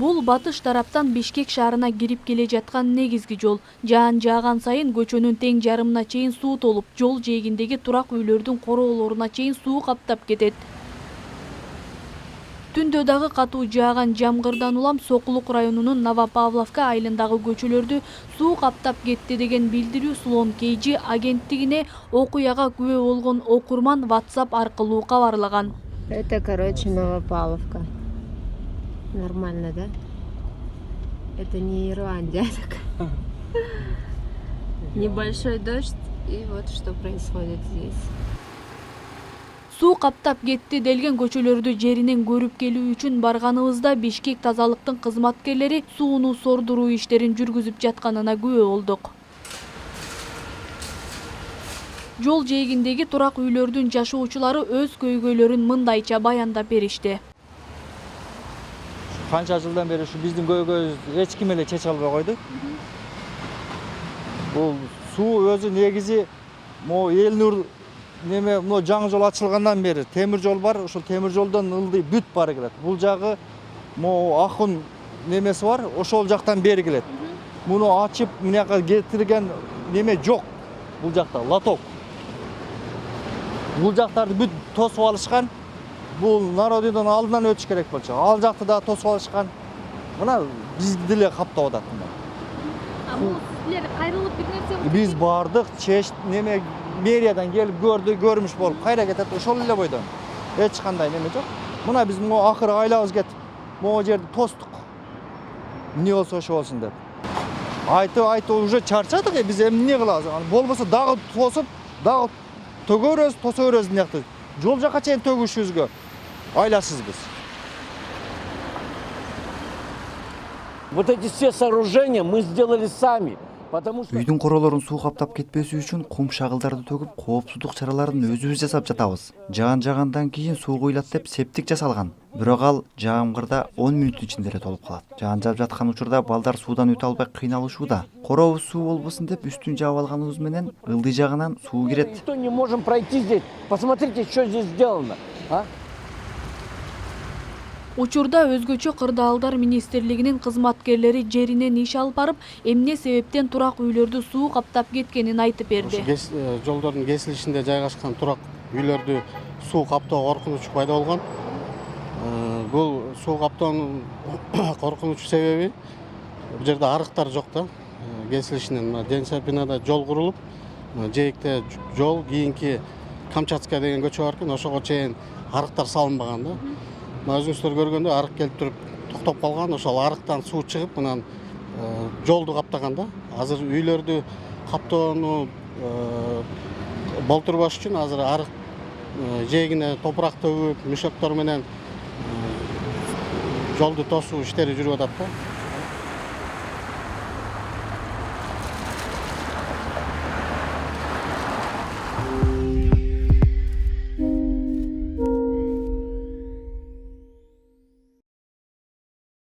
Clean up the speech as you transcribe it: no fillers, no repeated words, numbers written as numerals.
Бул батыш тараптан Бишкек шаарына кирип келе жаткан негизги жол. Жаан жааган сайын көчөнүн тең жарымына чейин суу толуп, жол жээгиндеги турак үйлөрдүн короолоруна чейин суу каптап кетет. Түндө дагы катуу жааган жамгырдан улам Сокулук районунун Новопавловка айылындагы көчөлөрдү суу каптап кетти деген билдирүү Слон Кейджи агенттигине окуяга күбө болгон окурман WhatsApp аркылуу кабарлаган. Это, короче, Новопавловка. Нормально, да? Это не Ирландия такая. Небольшой дождь, и вот что происходит здесь. Суу каптап кетти делген көчөлөрдү жеринен көрүп келүү үчүн барганыбызда Бишкек тазалыктын кызматкерлери сууну сордуруу иштерин жүргүзүп жатканына күбө болдук. Жол жээгиндеги турак үйлөрдүн жашоочулары өз көйгөйлөрүн мындайча баяндап беришти. Канча жылдан бери ушу биздин көйгөйүбүздү эч ким эле чече албай койду. Бул суу өзү негизи могу Элнур неме мына жаңы жол ачылгандан бери темир жол бар, ошол темир жолдон ылдый бүт бары келет. Бул жагы могу Акын немеси бар, ошол жактан бери келет. Муну ачып мынаяка кетирген неме жок. Бул жакта лоток. Бул жактарды бүт тосуп алышкан. Бул народдон алдынан өтүш керек болчу. Ал жакты да тосуп алышкан. Мына бизди деле каптап атат. Бул силер кайрылып бир нерсе Биз бардык, чеш неме мэриядан келип көрмүш болуп кайра кетет, ошол эле бойдон. Эч кандай неме жок. Мына биз могу акыры айлабыз кетип, могу жерди тостук. Эмне болсо ошо болсун деп. Айтып уже чарчадык, биз эмне кылабыз? Болбосо дагы тосуп, дагы төгөрөбүз, тоса беребиз мынакты. Жол жака чейин төгүшүбүзгө айласыз биз. Вот эти все сооружения мы сделали сами. Үйдүн королорун суу каптап кетпеси үчүн кум шагылдарды төгүп, коопсуздук чараларын өзүбүз жасап жатабыз. Жаан жаагандан кийин суу куйлат деп септик жасалган. Бирок ал жаамгырда 10 мүнөттүн ичинде эле толуп калат. Жаан жаап жаткан учурда балдар суудан өтө албай кыйналышууда. Корообуз суу болбосун деп үстүн жаап алганыбыз менен ылдый жагынан суу кирет. Никто не можем пройти здесь. Посмотрите, что здесь сделано. Учурда өзгөчө кырдаалдар министрлигинин кызматкерлери жеринен иш алып барып, эмне себептен турак үйлөрдү суу каптап кеткенин айтып берди. Жолдордун кесилишинде жайгашкан турак үйлөрдү суу каптоо коркунучу пайда болгон. Бул суу каптоонун коркунуч себеби бул жерде арыктар жок да. Кесилишинен Денсапинада жол курулуп, жээкте жол кийинки Камчатская деген көчө бар экен, ошого чейин арыктар салынбаган да. Өзүңүздөр көргөндө арык келип туруп токтоп калган, ошол арыктан суу чыгып, мынан жолду каптаган да. Азыр үйлөрдү каптоону болтурбаш үчүн азыр арык жээгине топурак төгүп, мешоктор менен жолду тосуу иштери жүрүп атат да.